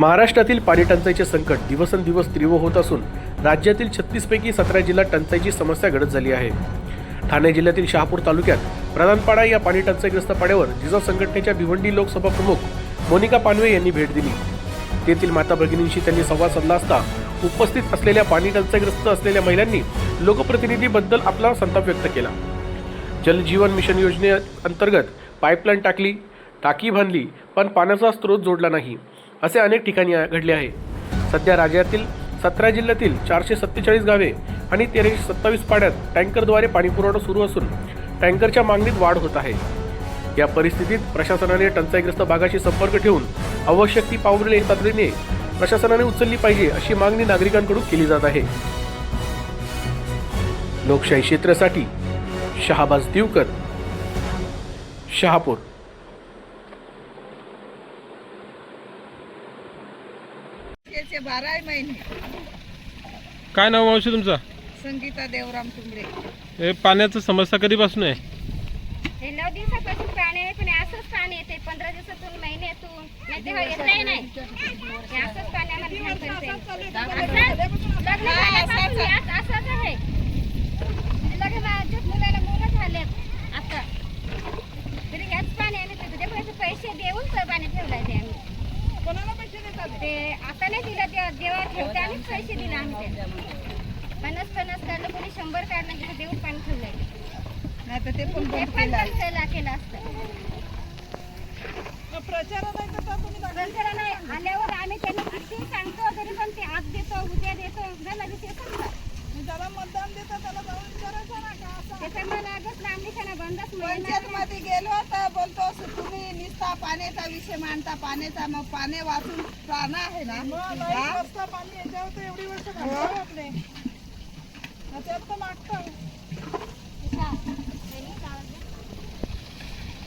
महाराष्ट्रातील पाणी टंचाईचे संकट दिवसेंदिवस तीव्र होत असून राज्यातील 36 पैकी 17 जिल्हा टंचाईची समस्या गडद झाली आहे। ठाणे जिल्ह्यातील शहापूर तालुक्यात प्रधानपाडा या पाणी टंचाईग्रस्त पाड्यावर जिजाऊ संघटनेच्या भिवंडी लोकसभा प्रमुख मोनिका पानवे यांनी भेट दिली। तेथील माता भगिनींशी त्यांनी संवाद साधला असता उपस्थित असलेल्या पाणी टंचाईग्रस्त असलेल्या महिलांनी लोकप्रतिनिधीबद्दल आपला संताप व्यक्त केला। जल जीवन मिशन योजनेअंतर्गत पाईपलाईन टाकली, टाकी बांधली, पण पाण्याचा स्रोत जोडला नाही, असे अनेक ठिकाणी घडले आहे। सध्या राज्यातील 17 जिल्ह्यातील 447 गावे आणि 1327 पाड्यात टँकरद्वारे पाणीपुरवठा सुरू असून टँकरच्या मागणीत वाढ होत आहे। या परिस्थितीत प्रशासनाने टंचाईग्रस्त भागाशी संपर्क ठेवून आवश्यक ती पावले तातडीने प्रशासनाने उचलली पाहिजे, अशी मागणी नागरिकांकडून केली जात आहे। लोकशाही क्षेत्रासाठी शहाबाज दिवकर, शहापूर। याचे 12 महिने। काय नाव मावशी तुमचं? संगीता देवराम तुंबडे। हे पाण्याची समस्या कधीपासून आहे? हे 9 दिवसापासून पाणी आहे, पण असंच पाणी येते 15 दिवसातून, महिन्यातून, नाही तेव्हा येतही नाही। हे असंच पाणी आम्हाला घाण करते। लग्न झाल्यापासून असंच आहे। लग्न माझ्याच मुलाला मुलं झालेत आता, तरी याच पाणी आम्ही त्याचे पैसे देऊन तर पाणी ठेवलाय ते आम्ही। कोणाला पैसे देतात? ते आता नाही दिलं, जेव्हा ठेवते आम्हीच पैसे दिले आम्ही। 50 काढलं, कोणी 100 काढलं, तिथे देऊन पाणी ठेवलंय। नाही तर ते पण बंद केलं केलं असतं। प्रचारात प्रचार नाही आल्यावर आम्ही त्यांना किती सांगतो, तरी पण ते आज देतो, उद्या देतो, झालं ते सांगतात। ज्याला मतदान देतात त्याला जाऊन विचारायचं ना का असं? त्याच्यामुळे लागत नामनिशाणा बंदच पंचायत मध्ये गेलो तर बोलतो तुम्ही निस्ता पाण्याचा विषय मांडता, पाण्याचा, मग पाणी वाचून प्राण आहे ना। पाणी याच्यावर तर एवढी वर्ष घालतो आपले, त्यात तर मागतो।